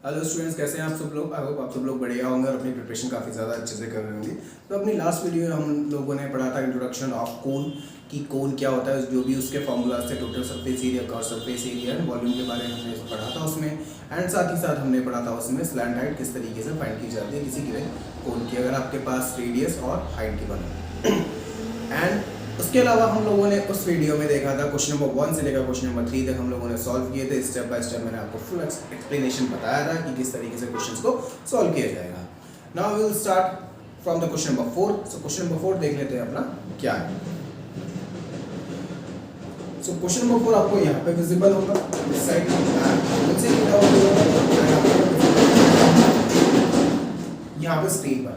Hello students, कैसे हैं आप सब लोग। आई होप आप सब लोग बढ़िया होंगे और अपनी प्रिपरेशन काफ़ी ज़्यादा अच्छे से कर रहे होंगे। तो अपनी लास्ट वीडियो में हम लोगों ने पढ़ा था इंट्रोडक्शन ऑफ कोन कि कोन क्या होता है, जो भी उसके फॉर्मूलाज थे, total surface area, curve surface area and volume के बारे में हमने पढ़ा था उसमें। एंड साथ ही साथ हमने पढ़ा था उसमें स्लैंट हाइट किस तरीके से फाइंड की जाती है किसी गिवन कोन की, अगर आपके पास रेडियस और हाइट की बने। एंड उसके अलावा हम लोगों ने उस वीडियो में देखा था क्वेश्चन नंबर 1 से लेकर क्वेश्चन नंबर 3 तक हम लोगों ने सॉल्व किए थे। स्टेप बाय स्टेप मैंने आपको फुल एक्सप्लेनेशन बताया था कि किस तरीके से क्वेश्चंस को सॉल्व किया जाएगा। Now we will start from the question number 4। So question number 4 देख लेते हैं अपना क्या है। सो क्वेश्चन नंबर 4 आपको यहाँ पे विजिबल होगा इस साइड यहाँ पे स्क्रीन पर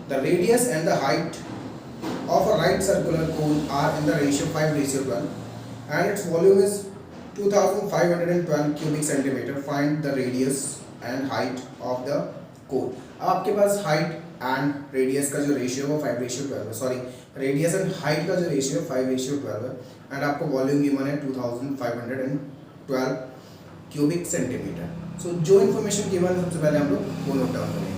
the radius and the height of a right circular cone are in the ratio 5:12 and its volume is 2512 cubic centimeter. Find the radius and height of the cone. अब आपके पास height and radius का जो ratio है वो 5:12 है, sorry radius and height का जो ratio 5:12 है एंड आपको वॉल्यूम गिवन है 2512 क्यूबिक सेंटीमीटर। सो जो इन्फॉर्मेशन गिवन है सबसे पहले हम लोग वो नोट डाउन करेंगे।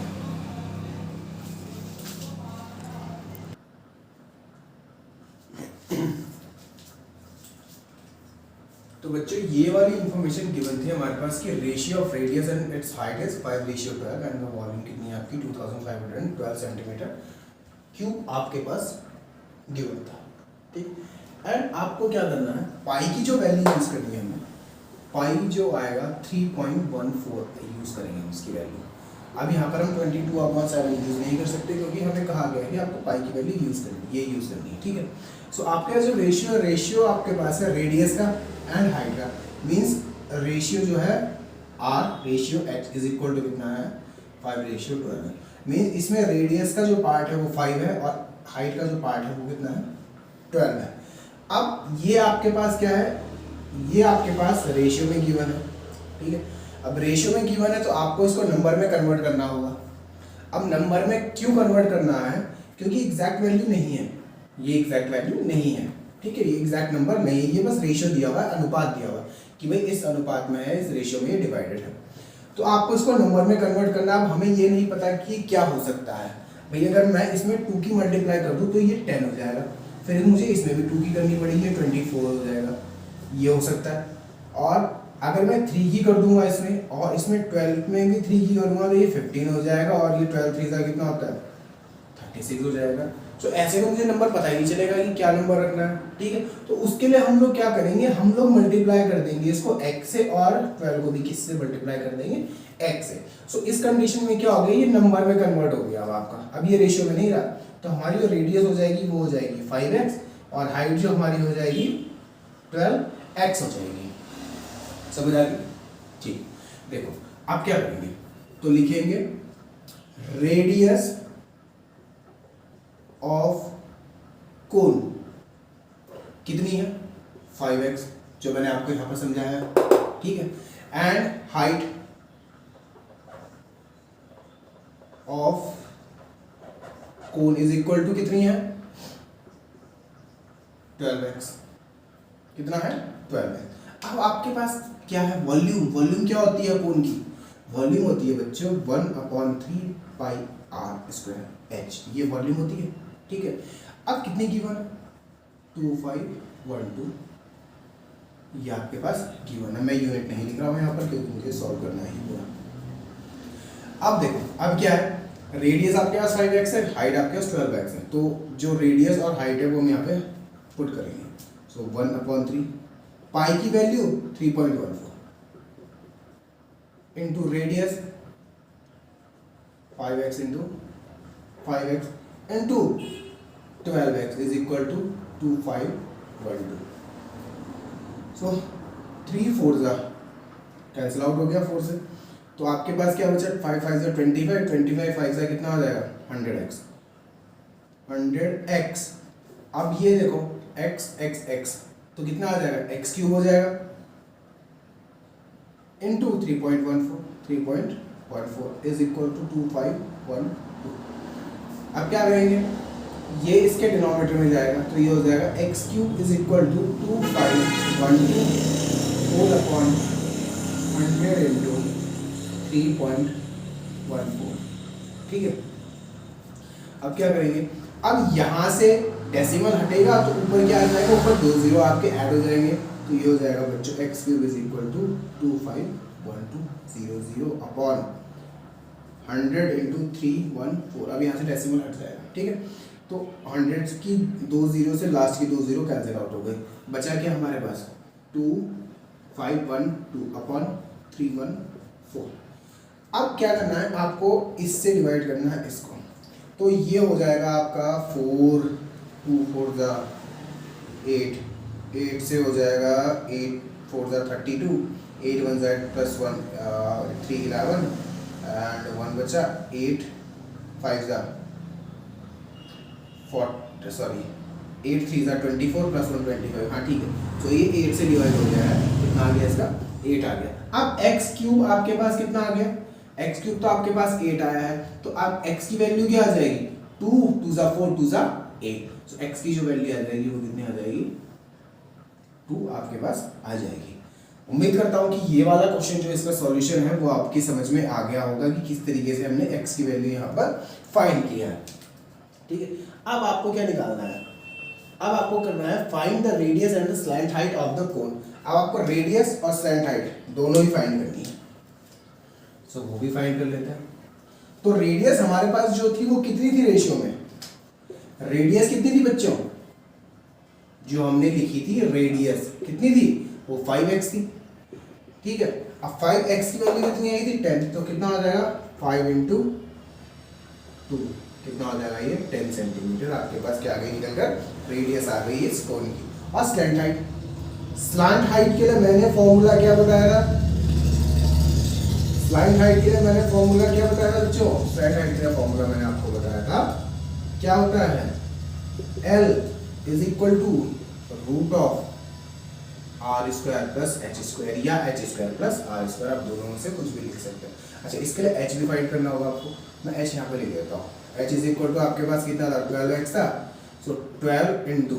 तो बच्चों ये वाली इंफॉर्मेशन गिवन थी हमारे पास कि ratio of radius and it's height is 5:12 and the volume कितनी है आपकी 2512 सेंटीमीटर क्यूब आपके पास गिवन था, ठीक। एंड आपको क्या करना है, पाई की जो वैल्यू यूज करनी है हमें, पाई जो आएगा 3.14 यूज करेंगे हम इसकी वैल्यू। अब यहाँ पर हम 22/7 यूज नहीं कर सकते क्योंकि हमें कहा गया है कि आपको पाई की वैल्यू यूज करनी है, ये यूज करनी है, ठीक है। सो आपके पास जो रेशियो आपके पास है रेडियस का एंड हाइट का, मींस रेशियो जो है R ratio H is equal to कितना है 5:12। मींस इसमें रेडियस का जो पार्ट है वो 5 है और हाइट का जो पार्ट है वो कितना है 12 है। अब ये आपके पास क्या है, ये आपके पास रेशियो में गिवन है, ठीक है। अब रेशियो में गिवन है तो आपको इसको नंबर में कन्वर्ट करना होगा। अब नंबर में क्यों कन्वर्ट करना है, क्योंकि एग्जैक्ट वैल्यू नहीं है, ये एग्जैक्ट वैल्यू नहीं है, ठीक है। ये एग्जैक्ट नंबर नहीं है, ये बस रेशियो दिया हुआ है, अनुपात दिया हुआ है कि भाई इस अनुपात में है, इस रेशियो में ये डिवाइडेड है। तो आपको इसको नंबर में कन्वर्ट करना। अब हमें ये नहीं पता कि क्या हो सकता है भाई, अगर मैं इसमें 2 की मल्टीप्लाई कर दूं तो ये 10 हो जाएगा, फिर मुझे इसमें भी 2 की करनी पड़ेगी, 24 हो जाएगा, ये हो सकता है। और अगर मैं 3 की कर दूंगा इसमें और इसमें 12 में भी 3 की करूंगा तो ये 15 हो जाएगा और ये 12 3 का कितना होता है 36 हो जाएगा। तो ऐसे तो मुझे नंबर पता ही नहीं चलेगा कि क्या नंबर रखना है, ठीक है। तो उसके लिए हम लोग क्या करेंगे, हम लोग मल्टीप्लाई कर देंगे इसको x से और 12 को भी किससे मल्टीप्लाई कर देंगे x से। सो इस कंडीशन में क्या हो गया, ये नंबर में कन्वर्ट हो गया अब आपका, अब ये रेशियो में नहीं रहा। तो हमारी जो रेडियस हो जाएगी वो हो जाएगी 5x और हाइट जो हमारी हो जाएगी 12x हो जाएगी। समझ आ गई, ठीक। देखो आप क्या करेंगे, तो लिखेंगे रेडियस ऑफ कोन कितनी है 5x, जो मैंने आपको यहां पर समझाया, ठीक है। And height of cone is equal to कितनी है 12x, कितना है 12x। अब आपके पास क्या है, वॉल्यूम। वॉल्यूम क्या होती है कोन की, वॉल्यूम होती है बच्चों 1/3 पाई r स्क्वायर h, ये वॉल्यूम होती है, ठीक है। अब कितने गिवन है 2512, ये आपके पास गिवन है। मैं यूनिट नहीं लिख रहा हूं यहाँ पर क्योंकि मुझे सॉल्व करना है पूरा। अब देखो अब क्या है, रेडियस आपके पास 5x है, हाइट आपके पास 12x है। तो जो रेडियस और हाइट है वो हम यहाँ पे पुट करेंगे। सो 1/3 पाई की value 3.14 into radius 5x into 5x into 12x is equal to 2512। So 3 4 cancel out हो गया 4 से, तो आपके पास क्या बचा 5 5 25, 25 5 से कितना हो जाएगा 100x। अब ये देखो x तो कितना आ जाएगा x क्यूब हो जाएगा इंटू 3.14 इज इक्वल टू 2512। अब क्या करेंगे, ये इसके डिनोमिनेटर में जाएगा तो ये हो जाएगा x cube is equal to 2512 whole upon 100 into 3.14, ठीक है। अब क्या करेंगे, अब यहाँ से डेसिमल हटेगा तो ऊपर क्या आ जाएगा, ऊपर 2 जीरो आपके ऐड हो जाएंगे, तो ये हो जाएगा बच्चों x cube is equal to 251200 upon 100 into 314। अब यहाँ से डेसिमल हट जाएगा, ठीक है। तो 100 की 2 जीरो से लास्ट की 2 जीरो कैंसिल आउट हो गई, बचा क्या हमारे पास 2512 अपॉन 314। अब क्या करना है आपको, इससे डिवाइड करना है इसको, तो ये हो जाएगा आपका 4 2 4 जा 8, 8 से हो जाएगा 8 4 जा 32, 8 1 जा प्लस 1 3 11 एंड 1 बचा, 8 5 जा 4 सॉरी 8 3 जा 24 प्लस 1 25। हाँ ठीक है, तो ये 8 से डिवाइड हो गया है, कितना आ गया इसका 8 आ गया। अब x क्यूब आपके पास कितना आ गया, x क्यूब तो आपके पास 8 आया है, तो अब x की वैल्यू क्या आ जाएगी 2 2 जा 4 2 जा 8, तो x की जो वैल्यू आ जाएगी वो कितनी आ जाएगी 2 आपके पास आ जाएगी। उम्मीद करता हूँ कि ये वाला क्वेश्चन जो इसका सॉल्यूशन है वो आपकी समझ में आ गया होगा कि किस तरीके से हमने x की वैल्यू यहाँ पर फाइंड किया है, ठीक है। अब आपको क्या निकालना है, अब आपको करना है find the radius and the slant height of the cone. अब आपको रेडियस और स्लैंट हाइट दोनों ही फाइंड करनी है, सो वो भी फाइंड कर लेते हैं। तो रेडियस हमारे पास जो थी वो कितनी थी रेशियो में, रेडियस कितनी थी बच्चों, जो हमने लिखी थी रेडियस कितनी थी वो 5x थी, ठीक है। अब 5x की वैल्यू कितनी आई थी 10, तो कितना हो जाएगा 5 इंटू 2, कितना हो जाएगा ये 10 सेंटीमीटर आपके पास क्या आ गई निकल कर, रेडियस आ गई इस कोन की। और स्लैंट हाइट, स्लैंट हाइट के लिए मैंने फॉर्मूला क्या बताया था, स्लैंट हाइट के लिए मैंने फॉर्मूला क्या बताया था बच्चों, स्लैंट हाइट के लिए फॉर्मूला मैंने आपको बताया था क्या होता है, L is equal to root of R square plus H square या H square plus R square, आप दोनों में से कुछ भी लिख सकते हैं। अच्छा इसके लिए एच भी फाइंड करना होगा आपको, मैं एच यहाँ पे लिख देता हूँ। एच इज इक्वल टू आपके पास कितना था 12x था, सो 12 इंटू,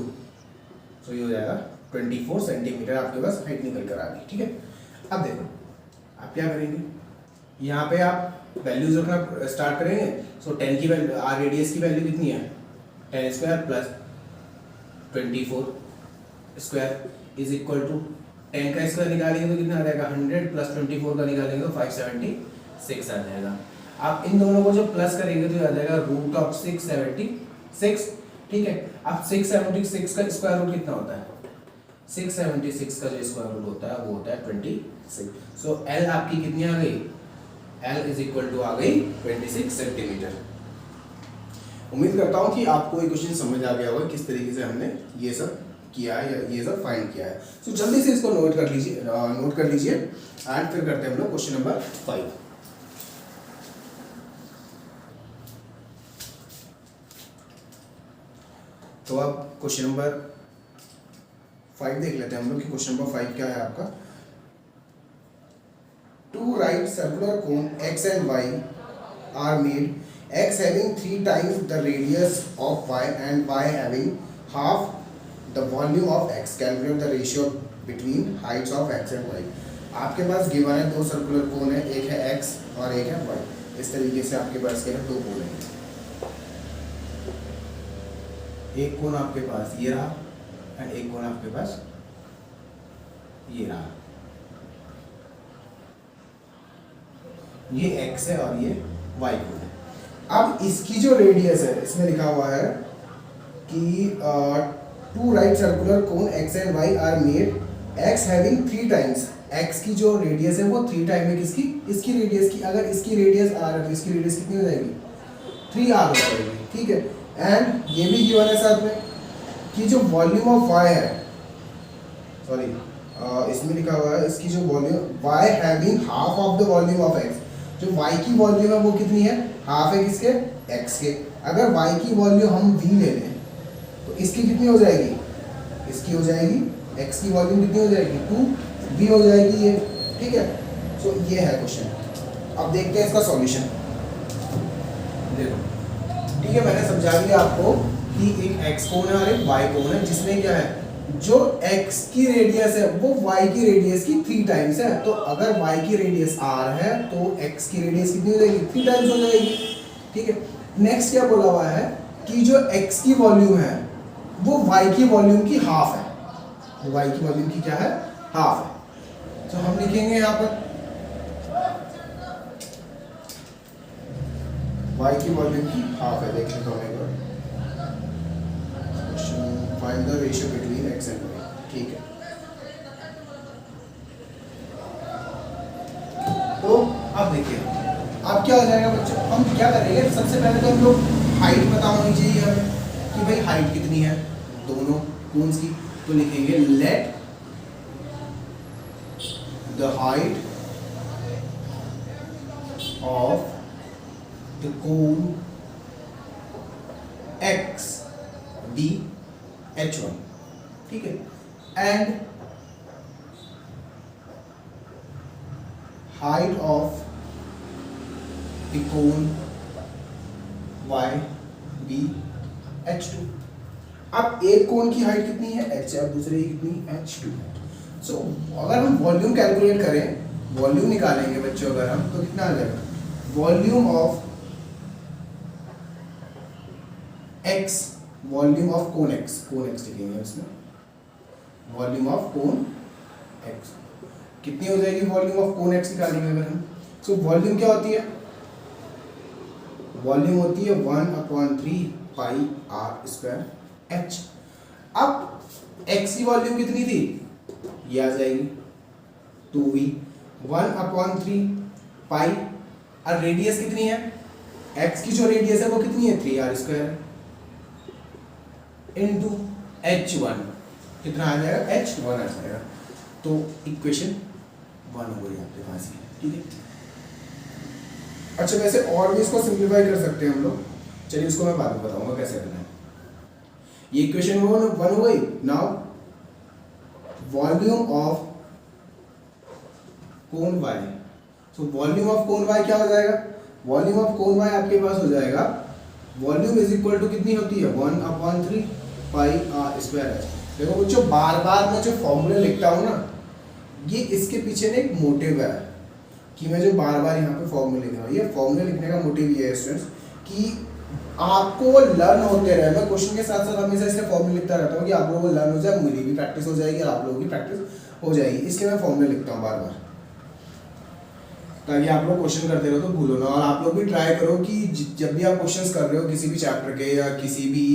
सो ये हो जाएगा 24 सेंटीमीटर आपके पास हाइट निकल कर आ गई, ठीक है। अब देखो आप क्या करेंगे, यहाँ पे आप वैल्यूज रखना स्टार्ट करेंगे, सो 10 की वैल्यू, आर रेडियस की वैल्यू कितनी है 10 square plus 24 square is equal to 10 का स्क्वायर निकालेंगे तो कितना आ जाएगा 100 प्लस 24 का निकालेंगे तो 576 आ जाएगा। आप इन दोनों को जो प्लस करेंगे तो आ जाएगा रूट ऑफ 676, ठीक है। अब 676 का स्क्वायर रूट कितना होता है, 676 का जो स्क्वायर रूट होता है वो होता है 26, सो L आपकी कितनी आ गई, L इज इक्वल टू आ गई 26 सेंटीमीटर। उम्मीद करता हूँ कि आपको ये क्वेश्चन समझ आ गया होगा किस तरीके से हमने ये सब किया है, ये सब फाइंड किया है। सो जल्दी से इसको नोट कर लीजिए एंड फिर करते हैं हम लोग क्वेश्चन नंबर 5। तो अब क्वेश्चन नंबर 5 देख लेते हैं हम लोग कि क्वेश्चन नंबर 5 क्या है आपका। Two right circular cone x and y are made, x having 3 times the radius of y and y having half the volume of x. Calculate the ratio between heights of x and y. आपके पास given है दो circular cone है, एक है x और एक है y। इस तरीके से आपके पास क्या है दो कोन है, एक कोन आपके पास ये रहा एंड एक कोन आपके पास ये रहा, ये x है और ये y कोन है। अब इसकी जो रेडियस है इसमें लिखा हुआ है कि two right circular cone x and y are made, x having 3 times, x की जो रेडियस है वो 3 टाइम है किसकी, इसकी रेडियस की। अगर इसकी रेडियस r है तो इसकी रेडियस कितनी हो जाएगी 3r हो जाएगी, ठीक है। एंड ये भी गिवन है साथ में कि जो वॉल्यूम ऑफ y है, सॉरी इसमें लिखा हुआ है इसकी जो volume y having half of the volume of x, जो y की वॉल्यूम है वो कितनी है हाफ है किसके x के। अगर y की वॉल्यूम हम v ले लें तो इसकी कितनी हो जाएगी, इसकी हो जाएगी x की वॉल्यूम कितनी हो जाएगी 2v हो जाएगी ये, ठीक है। सो ये है क्वेश्चन। अब देखते हैं इसका सॉल्यूशन। देखो ठीक है, मैंने समझा दिया आपको कि एक x कोण है और एक y कोण है जिसमें क्या है जो x की रेडियस है वो y की रेडियस की 3 टाइम्स है। तो अगर y की रेडियस r है तो x की रेडियस कितनी हो जाएगी? 3 टाइम्स हो जाएगी। ठीक है, नेक्स्ट क्या बोला हुआ है कि जो x की वॉल्यूम है वो y की वॉल्यूम की हाफ है। तो y की वॉल्यूम की क्या है? हाफ है। तो हम लिखेंगे यहाँ पर y की वॉल्यूम की हाफ है। देखने को मिलेगा find the ratio between x and y। ठीक है, तो अब देखिए अब क्या हो जाएगा बच्चों, हम क्या करेंगे सबसे पहले तो हम लोग हाइट पता होनी चाहिए हमें कि भाई हाइट कितनी है दोनों कोन्स की। तो लिखेंगे let the height of the cone x be h1। ठीक है, and height of the cone y be h2। अब एक कोन की हाइट कितनी है? h है, अब दूसरे की कितनी? h2 है। सो अगर हम वॉल्यूम कैलकुलेट करें, वॉल्यूम निकालेंगे बच्चों अगर हम, तो कितना आ जाएगा? Volume of x, volume of cone x, cone x लिखेंगे इसमें, वॉल्यूम ऑफ कोन x कितनी हो जाएगी? वॉल्यूम ऑफ कोन x निकालेंगे अगर हम। सो वॉल्यूम क्या होती है? वॉल्यूम होती है 1/3 पाई r स्क्वायर h। अब x की वॉल्यूम कितनी थी? ये आ जाएगी 2v 1/3 पाई, और रेडियस कितनी है? x की जो रेडियस है वो कितनी है? 3r स्क्वायर इनटू h1 कितना आ जाएगा? h1 आ जाएगा। तो इक्वेशन 1 हो गई आपके पास ही। ठीक है, अच्छा वैसे और भी इसको सिंप्लीफाई कर सकते हैं हम लोग, चलिए उसको मैं बाद में बताऊंगा कैसे करना है। ये इक्वेशन 1 हो गई। Now volume of cone y, so volume of cone y क्या हो जाएगा? वॉल्यूम ऑफ कोन y आपके पास हो जाएगा, वॉल्यूम इज इक्वल टू कितनी होती है? 1/3 पाई r स्क्वायर h। देखो बच्चों बार बार मैं जो फॉर्मूले लिखता हूँ ना, ये इसके पीछे ना एक मोटिव है कि मैं जो बार बार यहाँ पे फॉर्मूले लिख रहा हूँ। ये फॉर्मूले लिखने का मोटिव ये है स्टूडेंट्स कि आपको लर्न होते रहे। मैं क्वेश्चन के साथ साथ हमेशा इसलिए फॉर्मूले लिखता रहता हूँ कि आप लोगों को लर्न हो जाए, मेरी भी प्रैक्टिस हो जाएगी और आप लोगों की प्रैक्टिस हो जाएगी। इसलिए मैं फॉर्मूले लिखता हूँ बार बार, ताकि आप लोग क्वेश्चन करते रहो तो भूलो ना। और आप लोग भी ट्राई करो कि जब भी आप क्वेश्चंस कर रहे हो किसी भी चैप्टर के या किसी भी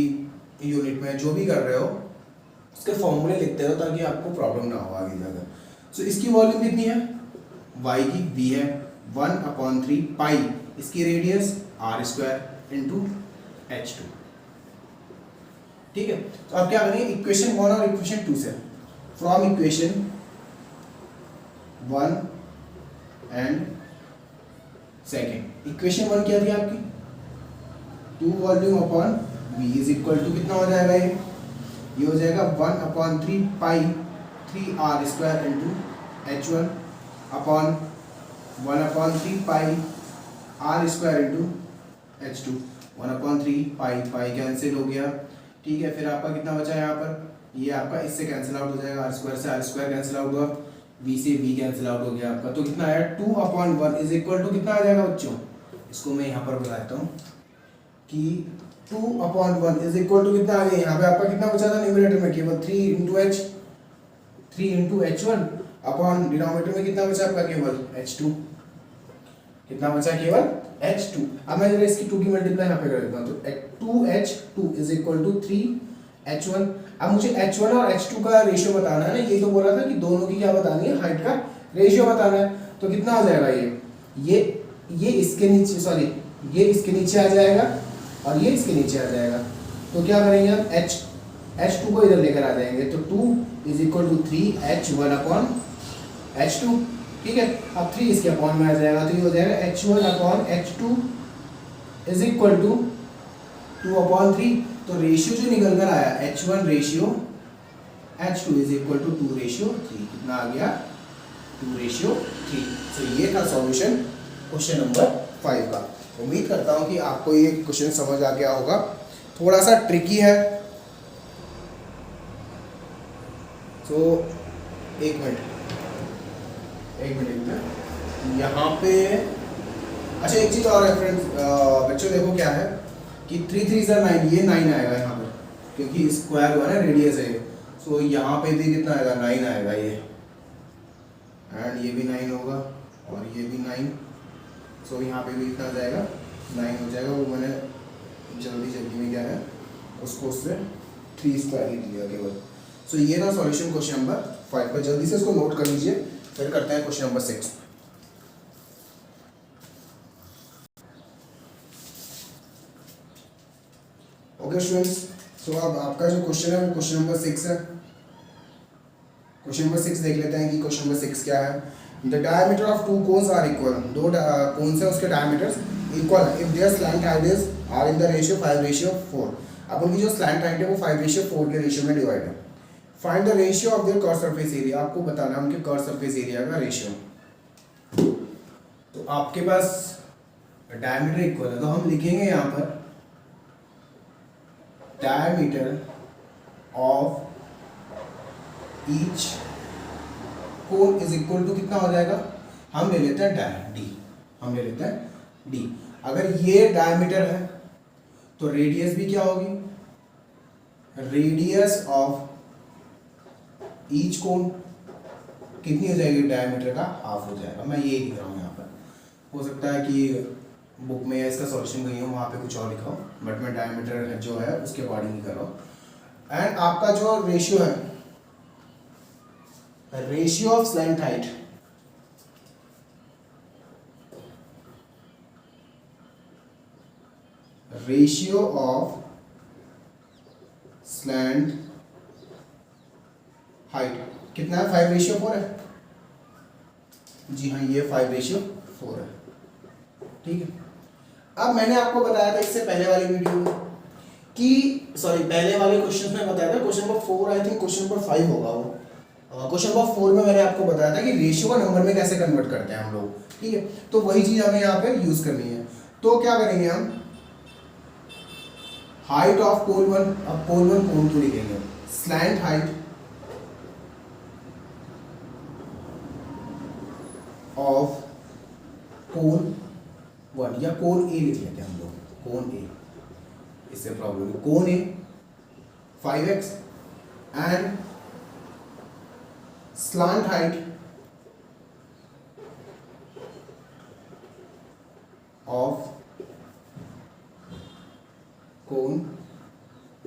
यूनिट में जो भी कर रहे हो, उसके फॉर्मूले लिखते रहो ताकि आपको प्रॉब्लम ना हो आगे जाकर। सो इसकी वॉल्यूम कितनी है? y की v है 1/3 पाई, इसकी radius r square into h2। ठीक है, तो अब क्या करेंगे इक्वेशन 1 और इक्वेशन 2 से। From equation 1 and second, equation 1 क्या थी आपकी? 2 volume upon v is equal to कितना हो जाएगा? ये हो जाएगा 1/3 pi 3r square into h1 upon 1/3 pi r square into h2। 1/3 pi cancel हो गया। ठीक है, फिर आपका कितना बचा यहाँ पर? ये आपका इससे कैंसिल आउट हो जाएगा, r स्क्वायर से r स्क्वायर कैंसिल आउट हुआ, v से v कैंसिल आउट हो गया आपका। तो कितना आया? 2/1 इज इक्वल टू कितना आ जाएगा बच्चों? इसको मैं यहाँ पर बताता हूँ कि 2/1 इज इक्वल टू कितना आ गया? यहाँ पे आपका कितना बचा था न्यूमरेटर में? केवल 3 इंटू h1 अपॉन डिनोमिनेटर में कितना बचा आपका? केवल h2। कितना बचा? केवल h2। अब मैं जरा इसकी 2 की मल्टीप्लाई यहाँ पे कर देता हूँ, तो 2h2 is equal to 3h1। अब मुझे h1 और h2 का रेशियो बताना है ना, ये तो बोल रहा था कि दोनों की क्या बतानी है? हाइट का रेशियो बताना है। तो कितना हो जाएगा? ये इसके नीचे, सॉरी ये इसके नीचे आ जाएगा और ये इसके नीचे आ जाएगा। तो क्या करेंगे हम? h2 को इधर लेकर आ जाएंगे, तो 2 is equal to 3h1 upon h2। ठीक है, अब 3 इसके अपॉन में आ जाएगा, तो ये हो जाएगा h1 upon h2 is equal to 2/3। तो रेशियो जो निकल कर आया h1 ratio h2 is equal to 2:3। कितना आ गया? 2:3। तो ये था सॉल्यूशन क्वेश्चन नंबर 5 का। उम्मीद करता हूँ कि आपको ये क्वेश्चन समझ आ गया होगा। थोड़ा सा ट्रिकी है, सो एक मिनट यहाँ पे। अच्छा एक चीज़ और है फ्रेंड्स, बच्चों देखो क्या है कि 3 3 ज़ा 9, ये 9 आएगा यहाँ पर क्योंकि स्क्वायर हुआ ना, रेडियस है ये। सो यहाँ पे भी कितना आएगा, 9 आएगा ये, एंड ये भी 9 होगा और ये भी 9। सो यहाँ पे भी कितना आ जाएगा, 9 हो जाएगा। वो मैंने जल्दी में क्या है उसको उससे 3 स्क्वायर ही लिया केवल। सो ये था सॉल्यूशन क्वेश्चन नंबर 5 पर। जल्दी से इसको नोट कर लीजिए, फिर करते हैं क्वेश्चन नंबर 6। ओके स्टूडेंट्स, सो अब आपका जो क्वेश्चन है वो क्वेश्चन नंबर 6 है। क्वेश्चन नंबर 6 देख लेते हैं कि क्वेश्चन नंबर 6 क्या है। The diameter of two cones are equal, दो कोन्स है उसके डायमीटर्स इक्वल है if their slant height is are in the ratio 5:4। अब उनकी जो स्लैंट हाइट है वो 5:4 के रेशियो में डिवाइड है। Find the ratio of their curve surface area, आपको बताना है उनके कर्व सरफेस एरिया का रेशियो। तो आपके पास डायमीटर इक्वल है तो हम लिखेंगे यहाँ पर diameter of each cone is equal to कितना हो जाएगा, हम ले लेते हैं डी, हम ले लेते हैं डी। अगर ये डायमीटर है तो रेडियस भी क्या होगी, रेडियस ऑफ ईच कोन कितनी हो जाएगी, डायमीटर का हाफ हो जाएगा। मैं ये लिख रहा हूँ यहाँ पर, हो सकता है कि बुक में इसका सॉल्यूशन कहीं हो वहाँ पे कुछ और लिखा हो, बट मैं डायमीटर जो है उसके अकॉर्डिंग ही कर रहा हूँ। एंड आपका जो रेशियो है, ratio of slant height, ratio of slant height कितना है, 5:4 है। जी हाँ, ये 5:4 है, ठीक है। अब मैंने आपको बताया था इससे पहले वाली वीडियो में कि पहले वाले क्वेश्चन में बताया था, question number 4 I think question number 5 होगा वो। क्वेश्चन नंबर 4 में मैंने आपको बताया था कि रेशियो को नंबर में कैसे कन्वर्ट करते हैं हम लोग, ठीक है। तो वही चीज हमें यहाँ पे यूज करनी है। तो क्या करेंगे हम, हाइट ऑफ कोन 1, अब कोन 1 कोन 2 लिखेंगे, स्लैंट हाइट ऑफ कोन 1 या कोन ए लिख लेते हैं हम लोग, कोन ए, इससे प्रॉब्लम है। Cone A 5x and slant height of cone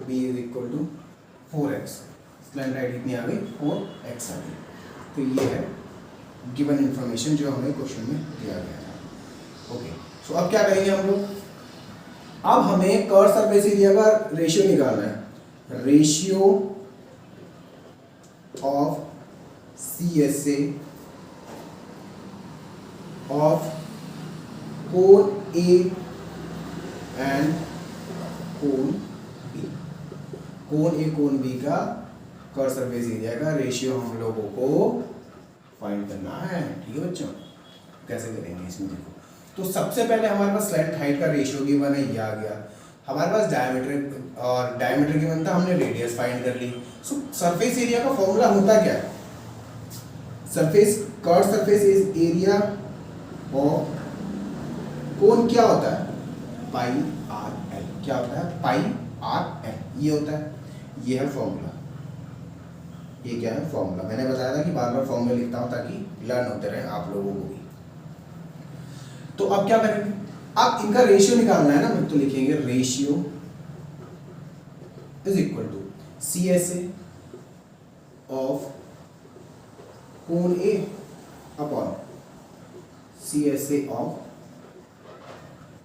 B is equal to 4x। Slant height कितनी आ गई, 4x आ गई। तो ये है गिवन इंफॉर्मेशन जो हमें क्वेश्चन में दिया गया था। ओके, सो अब क्या करेंगे हम लोग, अब हमें कर्व सरफेस एरिया का रेशियो निकालना है। Ratio of CSA of cone A and cone B, cone A cone B का कर्व सरफेस एरिया का रेशियो हम लोगों को फाइंड करना है, ठीक है बच्चों। कैसे करेंगे इसमें, देखो तो सबसे पहले हमारे पास स्लैंट हाइट का रेशियो गिवन है, ये आ गया। हमारे पास डायमीटर और डायमीटर गिवन था, हमने रेडियस फाइंड कर ली। सो सरफेस एरिया का फॉर्मूला होता क्या है, surface curve surface is area of cone क्या होता है, पाई आर एल, क्या होता है, पाई आर एल, ये होता है, ये है फॉर्मूला। ये क्या है, फॉर्मूला। मैंने बताया था कि बार बार फॉर्मूला लिखता हूं ताकि लर्न होते रहे आप लोगों को भी। तो अब क्या करेंगे, अब इनका रेशियो निकालना है ना, तो लिखेंगे ratio is equal to CSA of cone A upon CSA of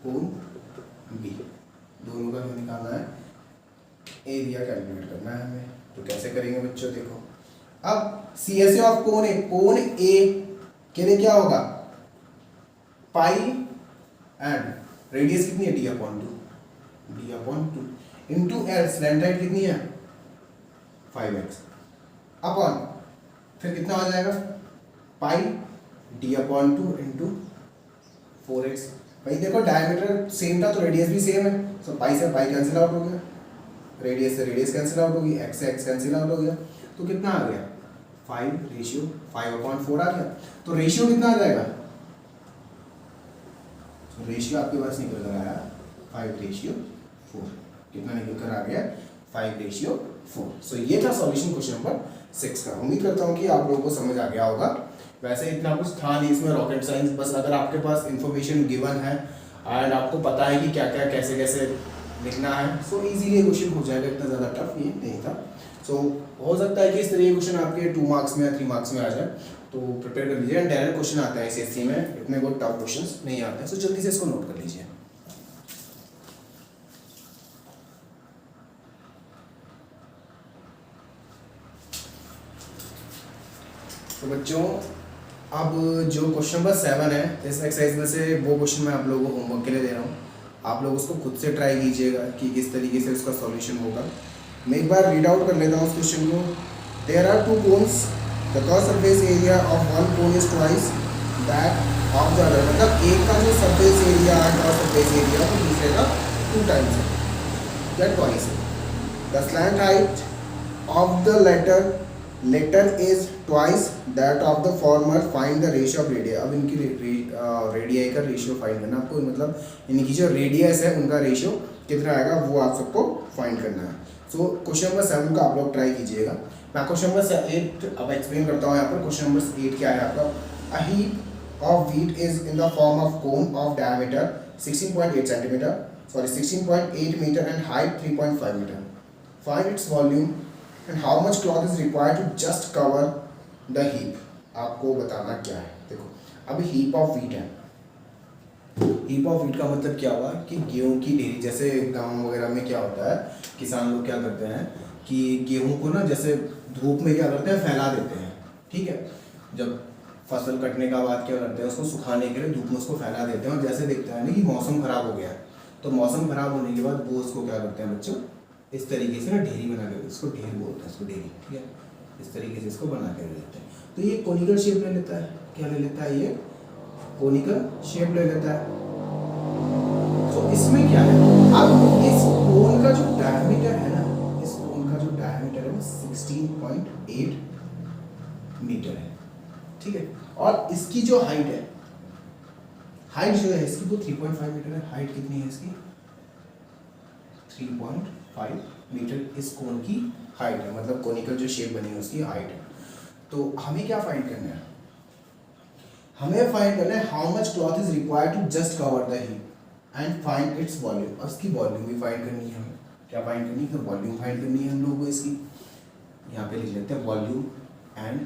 cone B, दोनों का हमें निकालना है, एरिया कैलकुलेट करना है हमें। तो कैसे करेंगे बच्चों, देखो अब CSA of cone A, cone A के लिए क्या होगा, पाई एंड रेडियस कितनी है, d/2 into L, slant height कितनी है 5x अपॉन फिर कितना हो जाएगा, पाई d/2 इंटू 4x। भाई देखो डायमीटर सेम था तो रेडियस भी सेम है, सो पाई से पाई कैंसिल आउट हो गया, रेडियस से रेडियस कैंसिल आउट होगी, एक्स से एक्स कैंसिल आउट हो गया, तो कितना आ गया 5:5/4 आ गया। तो रेशियो कितना आ जाएगा, तो रेशियो आपके पास निकल कर आया 5:4। कितना निकल कर आ गया, 5:4। सो ये था सॉल्यूशन क्वेश्चन नंबर 6 का। उम्मीद करता हूँ कि आप लोगों को समझ आ गया होगा। वैसे इतना कुछ था नहीं इसमें रॉकेट साइंस, बस अगर आपके पास इंफॉर्मेशन गिवन है एंड आपको पता है कि क्या क्या कैसे कैसे लिखना है, सो इजीली क्वेश्चन हो जाएगा, इतना ज़्यादा टफ ये नहीं था। सो हो सकता है कि इस तरह के क्वेश्चन आपके 2 मार्क्स में या 3 मार्क्स में आ जाए, तो प्रिपेयर कर लीजिए। डायरेक्ट क्वेश्चन आता है एसएससी में, इतने बहुत टफ क्वेश्चंस नहीं आते हैं, सो जल्दी से इसको नोट कर लीजिए। तो बच्चों अब जो क्वेश्चन नंबर 7 है इस एक्सरसाइज में से, वो क्वेश्चन मैं आप लोगों को होमवर्क के लिए दे रहा हूँ। आप लोग उसको खुद से ट्राई कीजिएगा कि किस तरीके से उसका सॉल्यूशन होगा। मैं एक बार रीड आउट कर लेता हूँ उस क्वेश्चन को। There are 2 cones, the curve surface area of one cone is twice that of the other. मतलब एक का जो सरफेस एरिया है कर्व सरफेस एरिया, तो दूसरे का 2 टाइम्स है या ट्वाइस है। The slant height of the latter is twice that of the former, find the ratio of radii. अब इनकी रेडियाई का रेशियो फाइंड करना आपको, मतलब इनकी जो रेडियस है उनका रेशियो कितना आएगा वो आप सबको फाइंड करना है। सो क्वेश्चन नंबर 7 का आप लोग ट्राई कीजिएगा। मैं क्वेश्चन नंबर 8 अब एक्सप्लेन करता हूँ यहाँ पर। क्वेश्चन नंबर 8 क्या है आपका, a heap of wheat is in the form of cone of diameter 16.8 centimetre, sorry 16.8 metre and height 3.5 metre. Find its volume and how much cloth is required to just cover the heap. आपको बताना क्या है, देखो अब heap of wheat है। Heap of wheat का मतलब क्या हुआ कि गेहूं की ढेरी, जैसे गांव वगैरह में क्या होता है, किसान लोग क्या करते हैं कि गेहूं को ना जैसे धूप में क्या करते हैं, फैला देते हैं। ठीक है, जब फसल कटने का बाद क्या करते हैं, उसको सुखाने के लिए धूप में उसको फैला देते हैं। और जैसे देखते हैं ना कि मौसम खराब हो गया है, तो मौसम खराब होने के बाद वो उसको क्या करते हैं बच्चों, इस तरीके से ना ढेरी बना के, इसको ढेर बोलते हैं, इसको ढेरी। ठीक है, इस तरीके से इसको बना के लेते हैं। तो ये कोनिकल शेप ले लेता है, क्या ले लेता है, ये कोनिकल शेप ले लेता है। तो इसमें क्या है, अब इस कोन का जो डायमीटर है ना, इस कोन का जो डायमीटर है वो 16.8 मीटर है। ठीक है, और इसकी जो हाइट है, हाइट जो है इसकी वो 3.5 मीटर है। हाइट कितनी है इसकी, 3.5 मीटर इस कोन की हाइट है, मतलब कोनिकल जो शेप बनी है उसकी हाइट है। तो हमें क्या फाइंड करना है, हमें फाइंड करना है how much cloth is required to just cover the heap and find its volume. और इसकी वॉल्यूम भी फाइंड करनी है हमें। क्या फाइंड करनी है, वॉल्यूम फाइंड करनी है हम लोगों को इसकी। यहाँ पे लिख लेते हैं वॉल्यूम एंड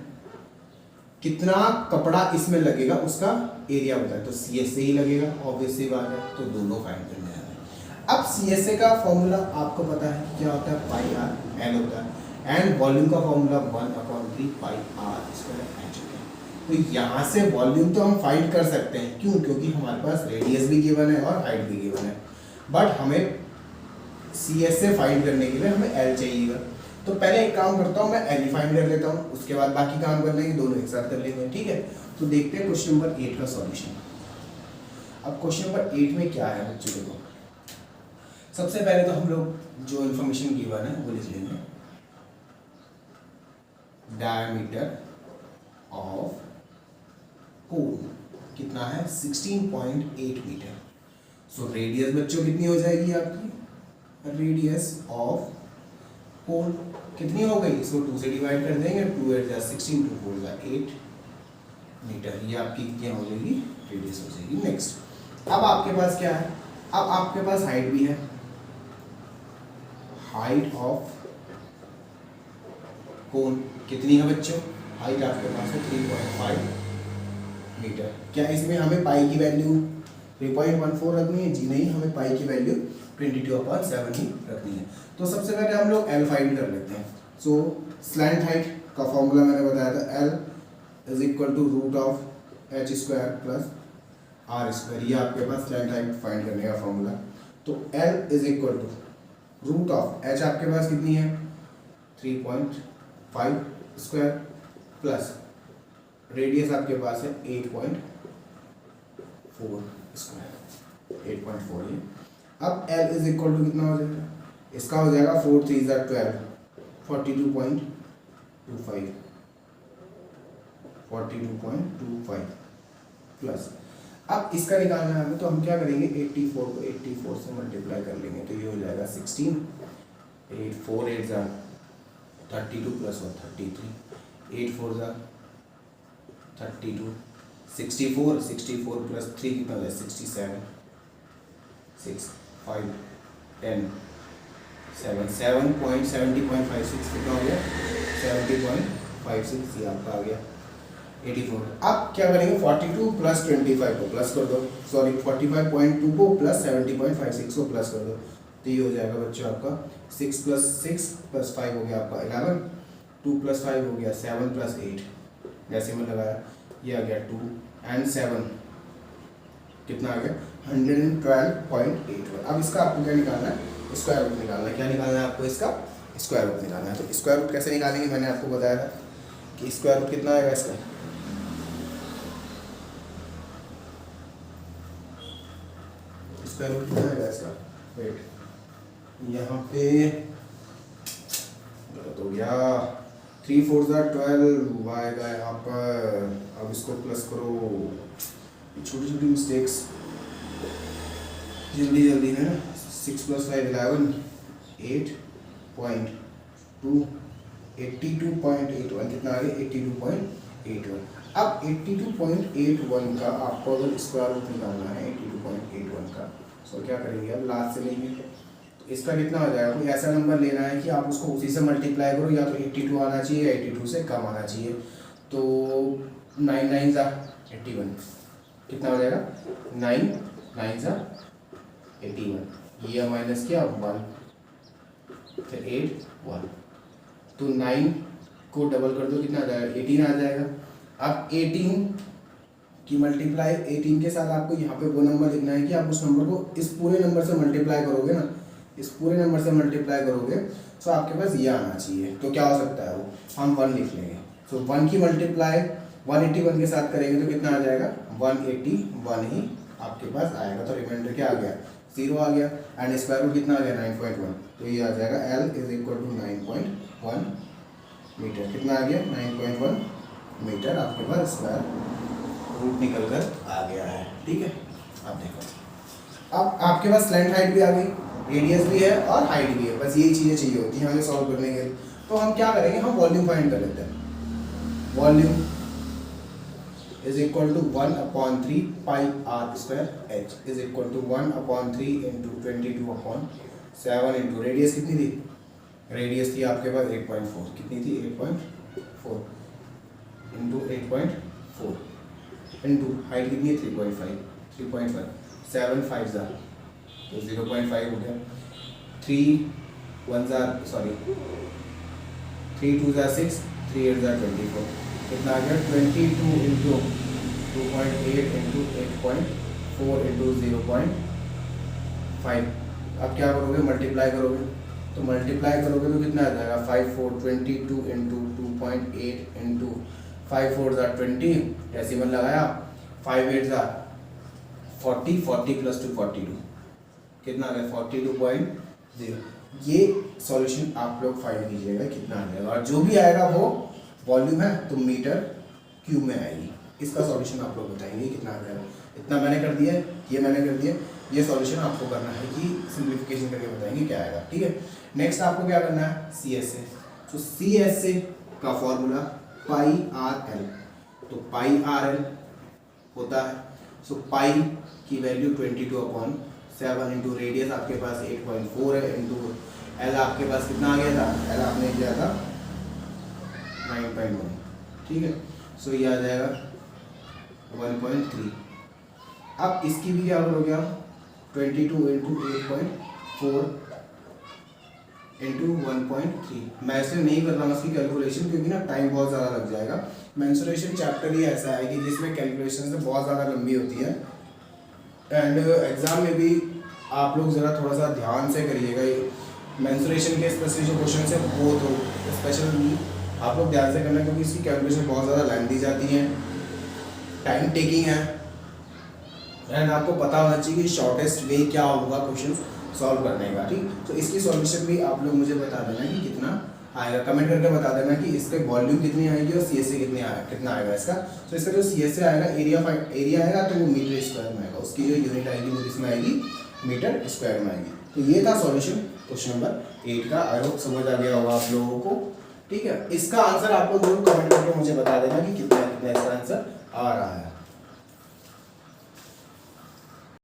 कितना कपड़ा इसमें लगेगा उसका एरिया बताए, तो CS से ही लगेगा, ऑब्वियस सी बात है। तो दोनों फाइंड करने हैं। अब CSA का फॉर्मूला आपको पता है क्या होता है, पाई आर एल होता है, एंड वॉल्यूम का formula 1/3 pi R square H होता है। तो यहाँ से वॉल्यूम तो हम फाइंड कर सकते हैं, क्यों, क्योंकि हमारे पास रेडियस भी गिवन है और हाइट भी गिवन है। बट हमें CSA फाइंड करने के लिए हमें L चाहिएगा। तो पहले एक काम करता हूँ, मैं L ही फाइंड कर लेता हूँ, उसके बाद बाकी काम कर लेंगे, दोनों एक साथ कर लेंगे। ठीक है, तो देखते हैं क्वेश्चन नंबर 8 का सॉल्यूशन। अब क्वेश्चन नंबर 8 में क्या है बच्चों, देखो सबसे पहले तो हम लोग जो इंफॉर्मेशन गिवन है वो लिख लेंगे। डायमीटर ऑफ कोन कितना है, 16.8 मीटर। सो रेडियस बच्चों कितनी हो जाएगी आपकी, रेडियस ऑफ कोन कितनी हो गई, इसको 2 से डिवाइड कर देंगे, 2 8 जा 16, 2 4 जा 8 मीटर। ये आपकी क्या हो जाएगी, रेडियस हो जाएगी। नेक्स्ट, अब आपके पास क्या है, अब आपके पास हाइट भी है। हाइट ऑफ कोन कितनी है बच्चों, हाइट आपके पास है 3.5 मीटर। क्या इसमें हमें पाई की वैल्यू 3.14 रखनी है, जी नहीं, हमें पाई की वैल्यू 22/7 ही रखनी है। तो सबसे पहले हम लोग L फाइंड कर लेते हैं। सो स्लैंट हाइट का फॉर्मूला मैंने बताया था, L is equal to root of H square plus R square. ये आपके पास स्लैंट हाइट फाइंड करने का फॉर्मूला। तो L is equal to root of H आपके पास कितनी है 3.5 स्क्वायर प्लस रेडियस आपके पास है 8.4 स्क्वायर, 8.4 ये। अब L इज इक्वल टू कितना हो जाएगा, इसका हो जाएगा 4 3 12, 42.25 42.25 प्लस। अब इसका निकालना है हमें, तो हम क्या करेंगे 84 को 84 से मल्टीप्लाई कर लेंगे, तो ये हो जाएगा 16, 8 4 8 ज़ा 32 प्लस 1 33, 8 4 ज़ा 32, 64 64 प्लस 3 कितना हो जाए 67, 6 5 10 7 70.56 कितना हो गया 70.56, ये आपका आ गया 84। अब क्या करेंगे 42 प्लस 25 को प्लस कर दो, सॉरी 45.2 को प्लस 70.56 को प्लस कर दो, तो ये हो जाएगा बच्चों आपका 6 प्लस 6 प्लस 5 हो गया आपका 11, 2 प्लस 5 हो गया 7 प्लस 8, जैसे मैं लगाया ये आ गया 2 एंड 7 कितना आ गया 112.81। अब इसका आपको क्या निकालना है स्क्वायर रूट निकालना है। क्या निकालना है आपको इसका स्क्वायर रूट निकालना है। तो स्क्वायर रूट कैसे निकालेंगे, मैंने आपको बताया था कि स्क्वायर रूट कितना आएगा इसका, स्क्वायर रूट कितना आएगा इसका, वेट यहाँ पे गलत हो गया, 3 4 12 आएगा यहाँ पर। अब इसको प्लस करो, छोटी छोटी मिस्टेक्स जल्दी जल्दी है। 6 प्लस 5 11, 8.2 82.81 कितना आ गया 82.81। अब 82.81 का आपको अगर स्क्वायर रूट निकालना है 82.81 का, तो क्या करेंगे अब लास्ट से लेंगे, तो इसका कितना हो जाएगा, कोई ऐसा नंबर लेना है कि आप उसको उसी से मल्टीप्लाई करो, या तो 82 आना चाहिए या 82 से कम आना चाहिए। तो 9 9 ज़ा 81 कितना हो जाएगा 9 9 ज़ा 81, ये माइनस किया 1 फिर 8 1, तो 9 को डबल कर दो कितना आ जाएगा 18 आ जाएगा। अब 18 की मल्टीप्लाई 18 के साथ आपको यहाँ पे वो नंबर लिखना है कि आप उस नंबर को इस पूरे नंबर से मल्टीप्लाई करोगे ना, इस पूरे नंबर से मल्टीप्लाई करोगे तो आपके पास ये आना चाहिए। तो क्या हो सकता है वो, हम 1 लिख लेंगे। तो 1 की मल्टीप्लाई 181 के साथ करेंगे तो कितना आ जाएगा 181 ही आपके पास आएगा। तो रिमाइंडर क्या आ गया 0 आ गया, एंड स्क्वायर रूट कितना आ गया 9.1, तो ये आ जाएगा L is equal to 9.1 metre. कितना आ गया 9.1 मीटर आपके पास स्क्वायर रूट निकल कर आ गया है। ठीक है, अब देखो अब आपके पास स्लैंट हाइट भी आ गई, रेडियस भी है और हाइट भी है, बस यही चीज़ें चाहिए होती हैं हमें सॉल्व करने के लिए। तो हम क्या करेंगे, हम वॉल्यूम फाइंड कर लेते हैं। Volume is equal to 1/3 pi R square H is equal to 1/3 into 22/7 into radius कितनी थी, रेडियस थी आपके पास 8.4, कितनी थी 8.4 इंटू 8.4 इंटू हाइट कितनी है 3.5 7 5 ज़ा तो 0.5 हो गया, 3 1 ज़ा सॉरी 3 2 ज़ा 6 3 8 ज़ा 24, कितना आ गया 22 इंटू 2.8 इंटू 8.4 इंटू 0.5। अब क्या करोगे मल्टीप्लाई करोगे, तो मल्टीप्लाई करोगे तो कितना आ जाएगा 5 4 22 इंटू 2.8 इंटू 5 4 ज़ा 20, डेसिमल लगाया 5 8 ज़ा 40 40 प्लस 2 42, कितना आ गया 42.0। ये सॉल्यूशन आप लोग फाइंड कीजिएगा कितना आ जाएगा, और जो भी आएगा वो वॉल्यूम है तो मीटर क्यूब में आएगी। इसका सॉल्यूशन आप लोग बताएंगे कितना आ जाएगा। इतना मैंने कर दिया है, ये मैंने कर दिया, ये सॉल्यूशन आपको करना है कि सिंप्लीफिकेशन करके बताएंगे क्या आएगा। ठीक है, नेक्स्ट आपको क्या करना है सी एस ए। तो सी एस ए का फॉर्मूला पाई आर एल, तो पाई आर एल होता है, सो पाई की वैल्यू 22/7 इंटू रेडियस आपके पास 8.4 है इंटू एल आपके पास कितना आ गया था, एल आपने किया था 9.1। ठीक है, सो ये आ जाएगा 1.3। अब इसकी भी क्या हो गया 22 इंटू 8.4 इंटू 1.3। मैं ऐसे नहीं कर रहा हूँ इसकी कैलकुलेशन क्योंकि ना टाइम बहुत ज़्यादा लग जाएगा। मेंसुरेशन चैप्टर ही ऐसा है कि जिसमें कैलकुलेशन से बहुत ज़्यादा लंबी होती है, एंड एग्ज़ाम में भी आप लोग ज़रा थोड़ा सा ध्यान से करिएगा। मेंसुरेशन के स्पेशल क्वेश्चन से वो तो स्पेशल आप लोग ध्यान से करना, क्योंकि इसकी कैलकुलेशन बहुत ज़्यादा लेंथी जाती है, टाइम टेकिंग है, एंड आपको पता होना चाहिए कि शॉर्टेस्ट वे क्या होगा क्वेश्चन सॉल्व करने का। ठीक, तो इसकी सॉल्यूशन भी आप लोग मुझे बता देना कि कितना आएगा, कमेंट करके बता देना कि इसके वॉल्यूम कितनी आएगी और सी एस ए कितना आएगा इसका। तो इसका जो सी एस ए आएगा, एरिया आएगा तो वो मीटर स्क्वायर में आएगा, उसकी जो यूनिट आएगी वो किसमें आएगी, मीटर स्क्वायर में आएगी। तो ये था सॉल्यूशन क्वेश्चन नंबर 8 का। आई होप समझ आ गया होगा आप लोगों को, ठीक है। इसका आंसर आप लोग जरूर कमेंट करके मुझे बता देना कि कितना इसका आंसर आ रहा है।